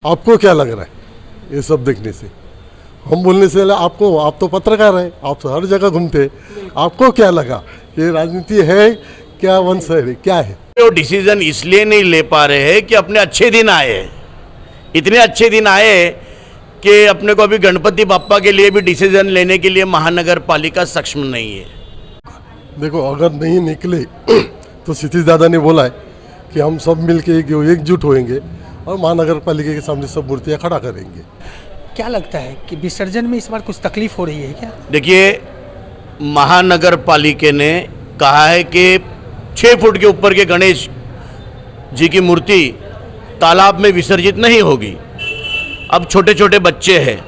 आपको क्या लग रहा है ये सब देखने से? हम बोलने से आपको, आप तो पत्रकार हैं, आप तो हर जगह घूमते हैं, आपको क्या लगा ये राजनीति है क्या, वन साइड है, क्या है? वो डिसीजन इसलिए नहीं ले पा रहे हैं कि अपने अच्छे दिन आए हैं, इतने अच्छे दिन आए कि अपने को अभी गणपति बाप्पा के लिए भी डिसीजन लेने के लिए महानगर पालिका सक्षम नहीं है। देखो, अगर नहीं निकले तो क्षितिज दादा ने बोला है कि हम सब मिलके एकजुट होएंगे और महानगर पालिका के सामने सब मूर्तियाँ खड़ा करेंगे। क्या लगता है कि विसर्जन में इस बार कुछ तकलीफ हो रही है क्या? देखिए, महानगर पालिका ने कहा है कि 6 फुट के ऊपर के गणेश जी की मूर्ति तालाब में विसर्जित नहीं होगी। अब छोटे छोटे बच्चे हैं,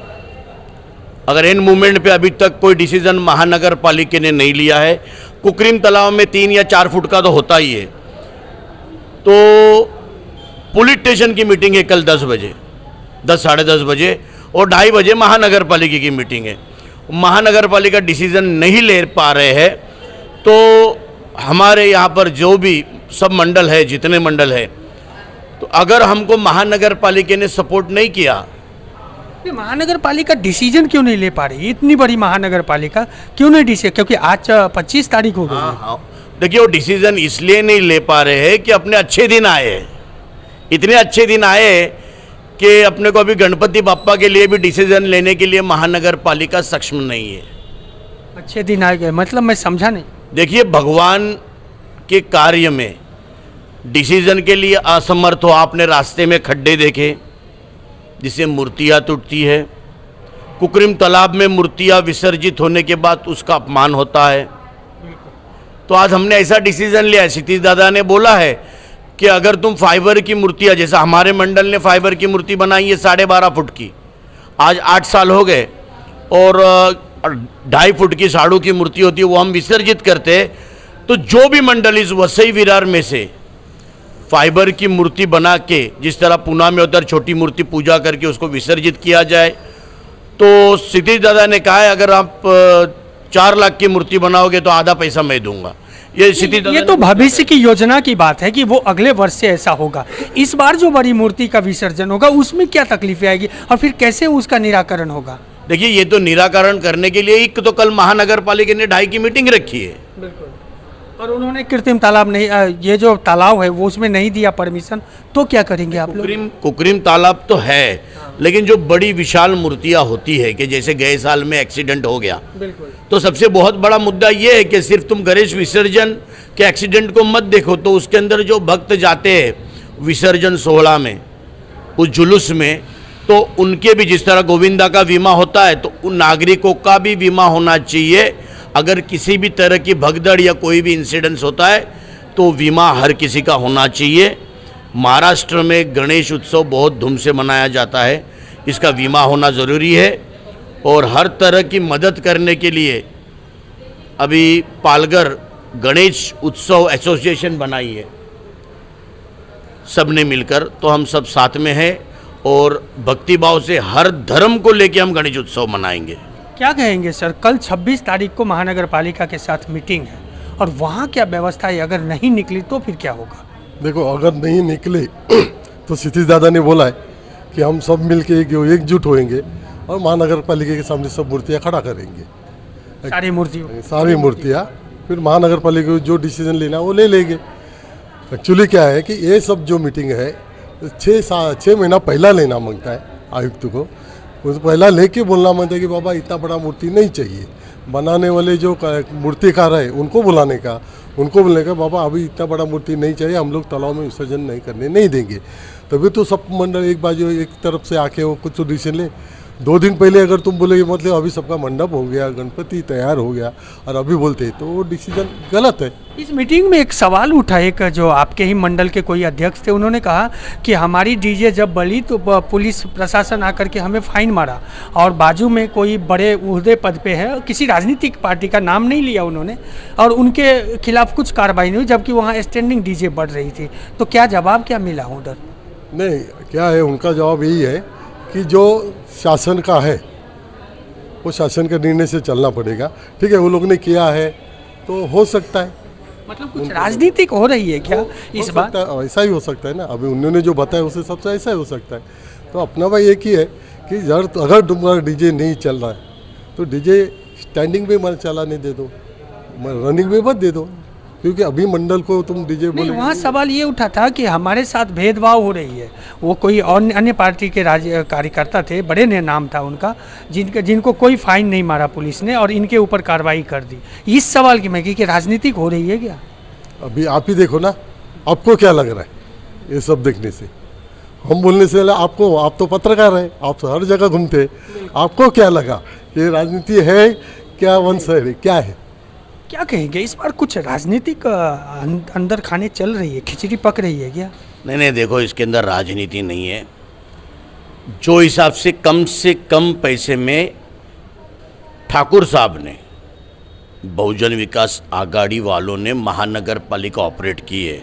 अगर इन मूवमेंट पे अभी तक कोई डिसीजन महानगर पालिका ने नहीं लिया है, कुकरीम तालाब में 3 या 4 फुट का तो होता ही है। तो पुलिस स्टेशन की मीटिंग है कल 10 बजे, 10 साढ़े 10 बजे, और 2:30 बजे महानगर पालिका की मीटिंग है। महानगर पालिका डिसीजन नहीं ले पा रहे हैं, तो हमारे यहाँ पर जो भी सब मंडल है, जितने मंडल है, तो अगर हमको महानगर पालिका ने सपोर्ट नहीं किया, महानगर पालिका डिसीजन क्यों नहीं ले पा रही? इतनी बड़ी महानगर पालिका क्यों नहीं डिसीजन? क्योंकि आज 25 तारीख हो गई है। हाँ, देखिए, वो डिसीजन इसलिए नहीं ले पा रहे हैं कि अपने अच्छे दिन आए हैं, इतने अच्छे दिन आए कि अपने को अभी गणपति बाप्पा के लिए भी डिसीजन लेने के लिए महानगर पालिका सक्षम नहीं है। अच्छे दिन आ गए मतलब मैं समझा नहीं। देखिए, भगवान के कार्य में डिसीजन के लिए असमर्थ हो, आपने रास्ते में खड्डे देखे जिससे मूर्तियाँ टूटती है, कुकरीम तालाब में मूर्तियाँ विसर्जित होने के बाद उसका अपमान होता है। तो आज हमने ऐसा डिसीजन लिया है, क्षितिज दादा ने बोला है कि अगर तुम फाइबर की मूर्तियाँ, जैसा हमारे मंडल ने फाइबर की मूर्ति बनाई है 12.5 फुट की, आज 8 साल हो गए, और 2.5 फुट की साड़ू की मूर्ति होती है वो हम विसर्जित करते हैं। तो जो भी मंडल इस वसई विरार में से फाइबर की मूर्ति बना के, जिस तरह पूना में उधर छोटी मूर्ति पूजा करके उसको विसर्जित किया जाए, तो क्षितिज दादा ने कहा है अगर आप 4 लाख की मूर्ति बनाओगे तो आधा पैसा मैं दूंगा। ये तो भविष्य की योजना की बात है कि वो अगले वर्ष से ऐसा होगा। इस बार जो बड़ी मूर्ति का विसर्जन होगा उसमें क्या तकलीफें आएगी और फिर कैसे उसका निराकरण होगा? देखिए, ये तो निराकरण करने के लिए एक तो कल महानगर पालिका ने 2:30 की मीटिंग रखी है। बिल्कुल। और उन्होंने कृत्रिम तालाब नहीं, ये जो तालाब है वो उसमें नहीं दिया परमिशन, तो क्या करेंगे आप लोग? कुकरीम तालाब तो है, लेकिन जो बड़ी विशाल मूर्तियां होती है कि जैसे गए साल में एक्सीडेंट हो गया, तो सबसे बहुत बड़ा मुद्दा ये है कि सिर्फ तुम गणेश विसर्जन के एक्सीडेंट को मत देखो, तो उसके अंदर जो भक्त जाते हैं विसर्जन सोहला में, उस जुलूस में, तो उनके भी जिस तरह गोविंदा का बीमा होता है, तो उन नागरिकों का भी बीमा होना चाहिए। अगर किसी भी तरह की भगदड़ या कोई भी इंसिडेंस होता है तो बीमा हर किसी का होना चाहिए। महाराष्ट्र में गणेश उत्सव बहुत धूम से मनाया जाता है, इसका बीमा होना ज़रूरी है। और हर तरह की मदद करने के लिए अभी पालघर गणेश उत्सव एसोसिएशन बनाई है सब ने मिलकर, तो हम सब साथ में हैं और भक्तिभाव से हर धर्म को लेके हम गणेश उत्सव मनाएंगे। क्या कहेंगे सर, कल 26 तारीख को महानगर पालिका के साथ मीटिंग है और वहाँ क्या व्यवस्था है? अगर नहीं निकली तो फिर क्या होगा? देखो, अगर नहीं निकले तो क्षितिज दादा ने बोला है कि हम सब मिलके एकजुट होएंगे और महानगर पालिका के सामने सब मूर्तियाँ खड़ा करेंगे। सारी मूर्तियाँ फिर महानगर पालिका को जो डिसीजन लेना वो ले लेंगे। एक्चुअली क्या है कि ये सब जो मीटिंग है 6 महीना पहला लेना मांगता है आयुक्त को, उस पहला लेके बोलना मांगता है कि बाबा इतना बड़ा मूर्ति नहीं चाहिए। बनाने वाले जो मूर्तिकार है उनको बुलाने का, उनको बोलने का बाबा अभी इतना बड़ा मूर्ति नहीं चाहिए, हम लोग तालाब में विसर्जन नहीं करने नहीं देंगे। तभी तो सब मंडल एक बाजू एक तरफ से आके वो कुछ डिसीजन ले। 2 दिन पहले अगर तुम बोले मतलब अभी सबका मंडप हो गया, गणपति तैयार हो गया, और अभी बोलते तो वो डिसीजन गलत है। इस मीटिंग में एक सवाल उठा, एक जो आपके ही मंडल के कोई अध्यक्ष थे, उन्होंने कहा कि हमारी डीजे जब बली तो पुलिस प्रशासन आकर के हमें फाइन मारा, और बाजू में कोई बड़े उहदे पद पे है, किसी राजनीतिक पार्टी का नाम नहीं लिया उन्होंने, और उनके खिलाफ कुछ कार्रवाई नहीं हुई, जबकि वहाँ स्टैंडिंग डीजे बढ़ रही थी। तो क्या जवाब क्या मिला उधर? नहीं, क्या है उनका जवाब यही है कि जो शासन का है वो शासन के निर्णय से चलना पड़ेगा। ठीक है, वो लोग ने किया है तो हो सकता है, मतलब कुछ राजनीतिक हो रही है क्या इस बार? ऐसा ही हो सकता है ना, अभी उन्होंने जो बताया उससे सबसे ऐसा ही हो सकता है। तो अपना भाई एक ही है कि अगर तुम्हारा डीजे नहीं चल रहा है तो डीजे स्टैंडिंग में मत चलाने दे दो, रनिंग में मत दे दो, क्योंकि अभी मंडल को तुम डीजे नहीं, बोले। वहाँ सवाल ये उठा था कि हमारे साथ भेदभाव हो रही है। वो कोई और अन्य पार्टी के कार्यकर्ता थे, बड़े ने नाम था उनका, जिनको कोई फाइन नहीं मारा पुलिस ने और इनके ऊपर कार्रवाई कर दी। इस सवाल की मैं कि राजनीतिक हो रही है क्या? अभी आप ही देखो ना, आपको क्या लग रहा है ये सब देखने से? हम बोलने से आपको, आप तो पत्रकार हैं, आप तो हर जगह घूमते हैं, आपको क्या लगा ये राजनीति है क्या, वंश है क्या है? क्या कहेंगे इस बार? कुछ राजनीतिक अंदर खाने चल रही है, खिचड़ी पक रही है क्या? नहीं, देखो इसके अंदर राजनीति नहीं है। जो हिसाब से कम पैसे में ठाकुर साहब ने, बहुजन विकास आघाड़ी वालों ने महानगर पालिका ऑपरेट की है,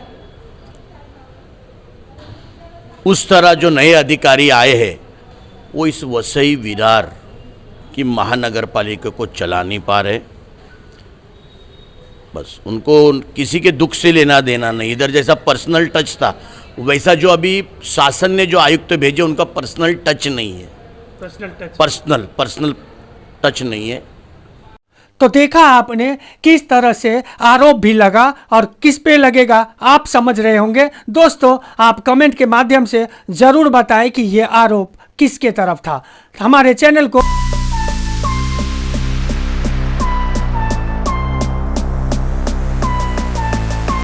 उस तरह जो नए अधिकारी आए हैं वो इस वसई विरार की महानगर पालिका को चला नहीं पा रहे। बस उनको किसी के दुख से लेना देना नहीं। इधर जैसा पर्सनल टच था वैसा जो अभी शासन ने जो आयुक्त भेजे उनका पर्सनल टच नहीं है, पर्सनल टच नहीं है। तो देखा आपने किस तरह से आरोप भी लगा और किस पे लगेगा आप समझ रहे होंगे। दोस्तों आप कमेंट के माध्यम से ज़रूर बताएं कि ये आरोप किसके तरफ था। हमारे चैनल को